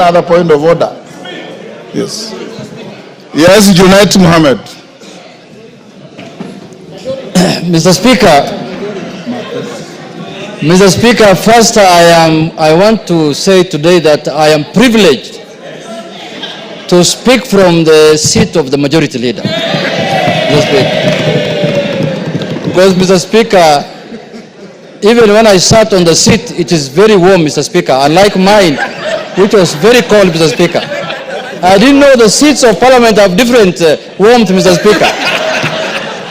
Another point of order. Yes. Yes, Junet Mohammed. Mr. Speaker, first I want to say today that I am privileged to speak from the seat of the majority leader. Because, Mr. Speaker, even when I sat on the seat, it is very warm, Mr. Speaker, unlike mine, which was very cold, Mr. Speaker. I didn't know the seats of Parliament have different warmth, Mr. Speaker.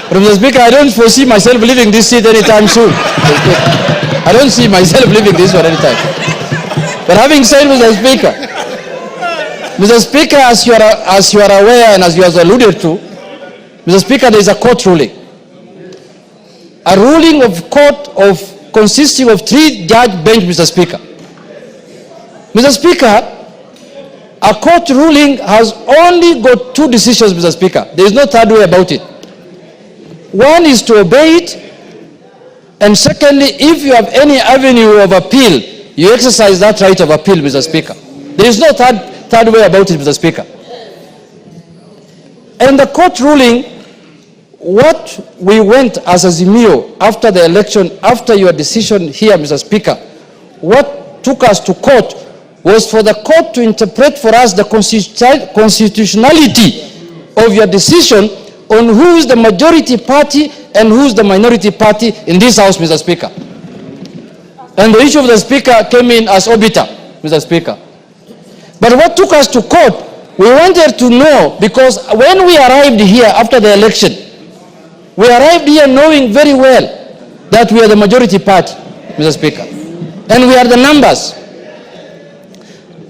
But, Mr. Speaker, I don't foresee myself leaving this seat anytime soon. I don't see myself leaving this one anytime. But having said, Mr. Speaker, as you are aware and as you have alluded to, Mr. Speaker, there is a court ruling. A ruling of court consisting of 3-judge bench, Mr. Speaker. Mr. Speaker, a court ruling has only got 2 decisions, Mr. Speaker. There is no third way about it. One is to obey it, and secondly, if you have any avenue of appeal, you exercise that right of appeal, Mr. Speaker. There is no third way about it, Mr. Speaker. And the court ruling, what we went as Azimio after the election, after your decision here, Mr. Speaker, what took us to court was for the court to interpret for us the constitutionality of your decision on who is the majority party and who is the minority party in this House, Mr. Speaker. And the issue of the Speaker came in as obiter, Mr. Speaker. But what took us to court, we wanted to know, because when we arrived here after the election, we arrived here knowing very well that we are the majority party, Mr. Speaker. And we are the numbers.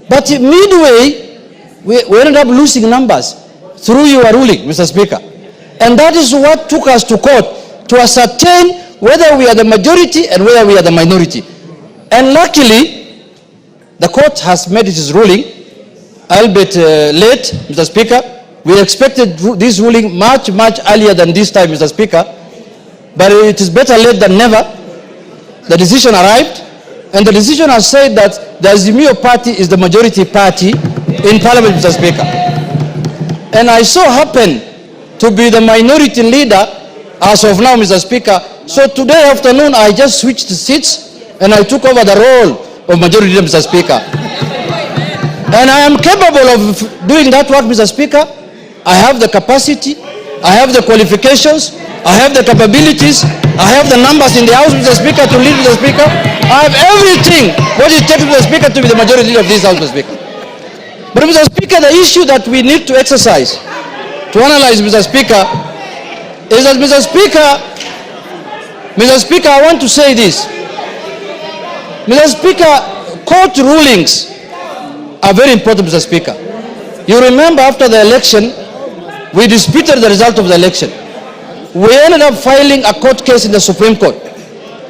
But midway, we ended up losing numbers through your ruling, Mr. Speaker. And that is what took us to court, to ascertain whether we are the majority and whether we are the minority. And luckily, the court has made its ruling, albeit late, Mr. Speaker. We expected this ruling much earlier than this time, Mr. Speaker. But it is better late than never. The decision arrived, and the decision has said that the Azimio party is the majority party in Parliament, Mr. Speaker. And I so happen to be the minority leader as of now, Mr. Speaker. So today afternoon, I just switched seats and I took over the role of majority leader, Mr. Speaker. And I am capable of doing that work, Mr. Speaker. I have the capacity, I have the qualifications, I have the capabilities, I have the numbers in the House, Mr. Speaker, to lead, Mr. Speaker. I have everything what it takes, Mr. Speaker, to be the majority leader of this House, Mr. Speaker. But, Mr. Speaker, the issue that we need to exercise, to analyze, Mr. Speaker, is that, Mr. Speaker, I want to say this. Mr. Speaker, court rulings are very important, Mr. Speaker. You remember after the election, we disputed the result of the election. We ended up filing a court case in the Supreme Court.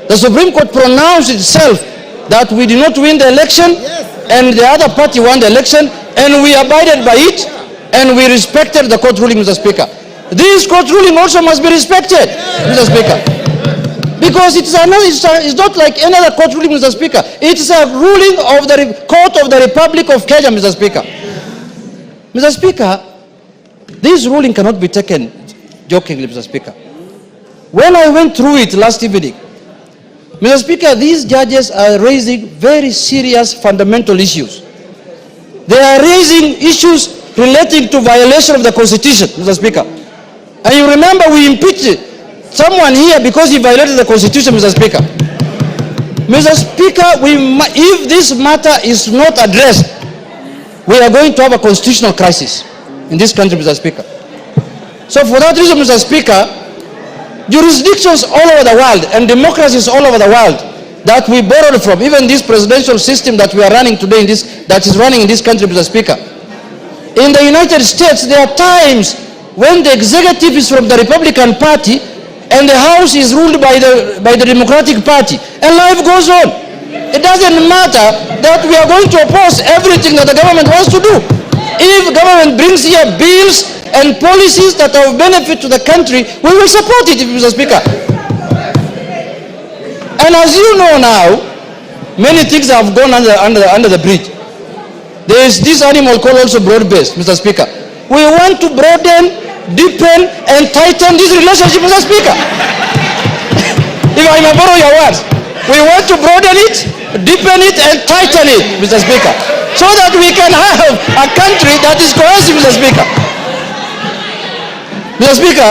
The Supreme Court pronounced itself that we did not win the election, and the other party won the election, and we abided by it, and we respected the court ruling, Mr. Speaker. This court ruling also must be respected, Mr. Speaker. Because it's not like any other court ruling, Mr. Speaker. It's a ruling of the Court of the Republic of Kenya, Mr. Speaker. Mr. Speaker, this ruling cannot be taken jokingly, Mr. Speaker. When I went through it last evening, Mr. Speaker, these judges are raising very serious fundamental issues. They are raising issues relating to violation of the Constitution, Mr. Speaker. And you remember we impeached someone here because he violated the Constitution, Mr. Speaker. Mr. Speaker, if this matter is not addressed, we are going to have a constitutional crisis in this country, Mr. Speaker. So for that reason, Mr. Speaker, jurisdictions all over the world and democracies all over the world that we borrowed from, even this presidential system that we are running today, that is running in this country, Mr. Speaker. In the United States, there are times when the executive is from the Republican Party and the House is ruled by the Democratic Party, and life goes on. It doesn't matter that we are going to oppose everything that the government wants to do. If government brings here bills and policies that are of benefit to the country, we will support it, Mr. Speaker. And as you know now, many things have gone under the bridge. there is this animal called also broad-based, Mr. Speaker. We want to broaden, deepen, and tighten this relationship, Mr. Speaker. If I may borrow your words, we want to broaden it, deepen it, and tighten it, Mr. Speaker, so that we can have a country that is cohesive, Mr. Speaker. Mr. Speaker,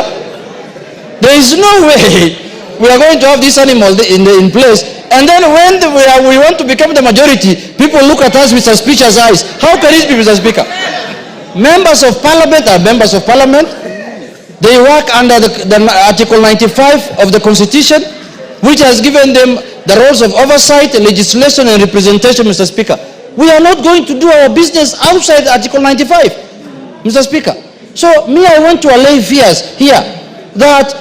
there is no way we are going to have this animal in place, and then when we want to become the majority, people look at us with suspicious eyes. How can it be, Mr. Speaker? Members of Parliament are members of Parliament. They work under the Article 95 of the Constitution, which has given them the roles of oversight, legislation, and representation, Mr. Speaker. We are not going to do our business outside Article 95, Mr. Speaker. So, I want to allay fears here that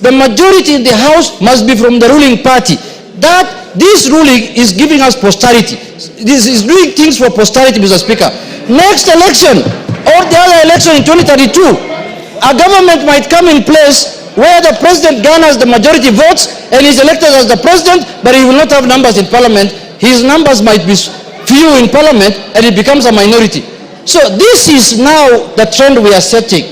the majority in the House must be from the ruling party. That this ruling is giving us posterity. This is doing things for posterity, Mr. Speaker. Next election, or the other election in 2032, a government might come in place where the president garners the majority votes and is elected as the president, but he will not have numbers in Parliament. His numbers might be few in Parliament, and it becomes a minority. So this is now the trend we are setting,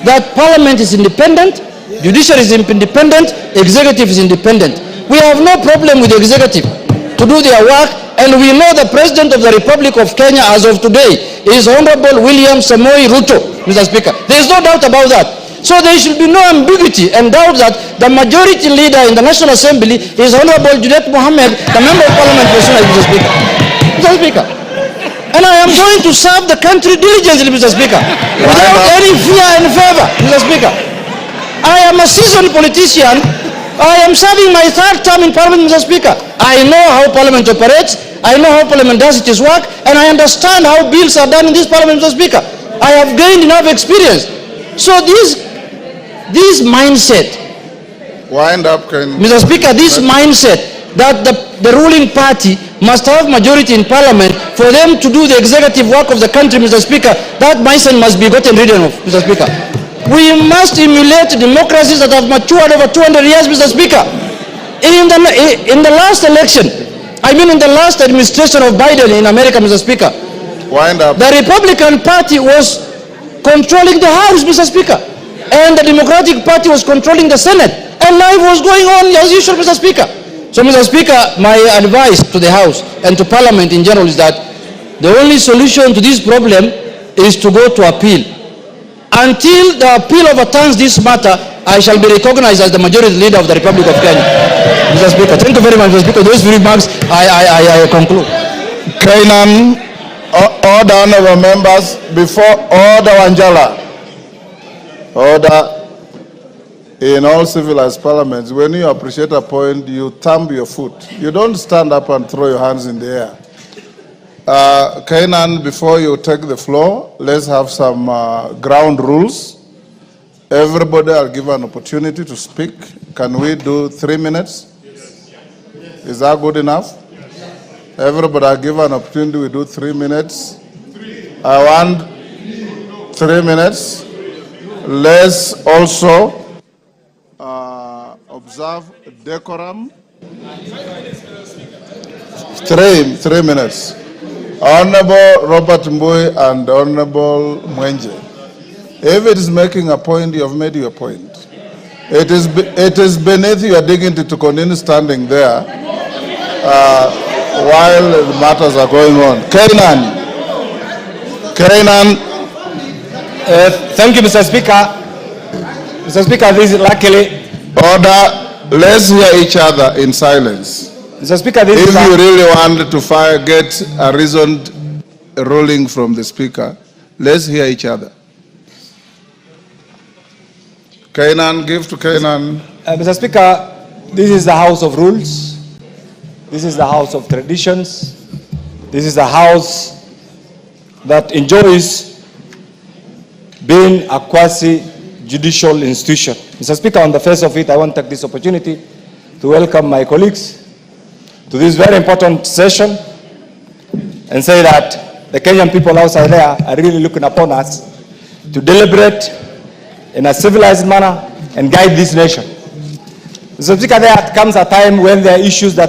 that Parliament is independent, judiciary is independent, executive is independent. We have no problem with the executive to do their work, and we know the President of the Republic of Kenya as of today is Honorable William Samoei Ruto, Mr. Speaker. There is no doubt about that. So there should be no ambiguity and doubt that the majority leader in the National Assembly is Honorable Junet Mohammed, the Member of Parliament for Sunai, Mr. Speaker. Mr. Speaker. And I am going to serve the country diligently, Mr. Speaker, without any fear and favor, Mr. Speaker. I am a seasoned politician. I am serving my third term in Parliament, Mr. Speaker. I know how Parliament operates. I know how Parliament does its work, and I understand how bills are done in this Parliament, Mr. Speaker. I have gained enough experience. So this mindset, wind up, Mr. Speaker, this mindset that the ruling party must have majority in Parliament for them to do the executive work of the country, Mr. Speaker, that mindset must be gotten rid of, Mr. Speaker. We must emulate democracies that have matured over 200 years, Mr. Speaker. In the last election, in the last administration of Biden in America, Mr. Speaker, wind up. The Republican Party was controlling the House, Mr. Speaker, and the Democratic Party was controlling the Senate, and life was going on as usual, Mr. Speaker. So, Mr. Speaker, my advice to the House and to Parliament in general is that the only solution to this problem is to go to appeal. Until the appeal overturns this matter, I shall be recognized as the majority leader of the Republic of Kenya. Mr. Speaker, thank you very much, Mr. Speaker. Those remarks, I conclude. Kainan, order, honorable members, before order Wanjala. Order. In all civilized parliaments, when you appreciate a point, you thumb your foot. You don't stand up and throw your hands in the air. Kainan, before you take the floor, let's have some ground rules. Everybody are given an opportunity to speak. Can we do 3 minutes? Yes. Is that good enough? Yes. Everybody are given an opportunity. We do 3 minutes. I want 3 minutes. Let's also observe decorum. 3 minutes. Honorable Robert Mbui and Honorable Mwenje. If it is making a point, you have made your point. It is beneath your dignity to continue standing there while the matters are going on. Kainan. Thank you, Mr. Speaker. Mr. Speaker, this is luckily... Order. Let's hear each other in silence. Mr. Speaker, this if is... you really want to get a reasoned ruling from the Speaker, let's hear each other. Kainan, give to Kainan. Mr. Speaker, this is the House of Rules. This is the House of Traditions. This is a house that enjoys being a quasi-judicial institution. Mr. Speaker, on the face of it, I want to take this opportunity to welcome my colleagues to this very important session and say that the Kenyan people outside there are really looking upon us to deliberate in a civilized manner and guide this nation. Mr. Speaker, there comes a time when there are issues that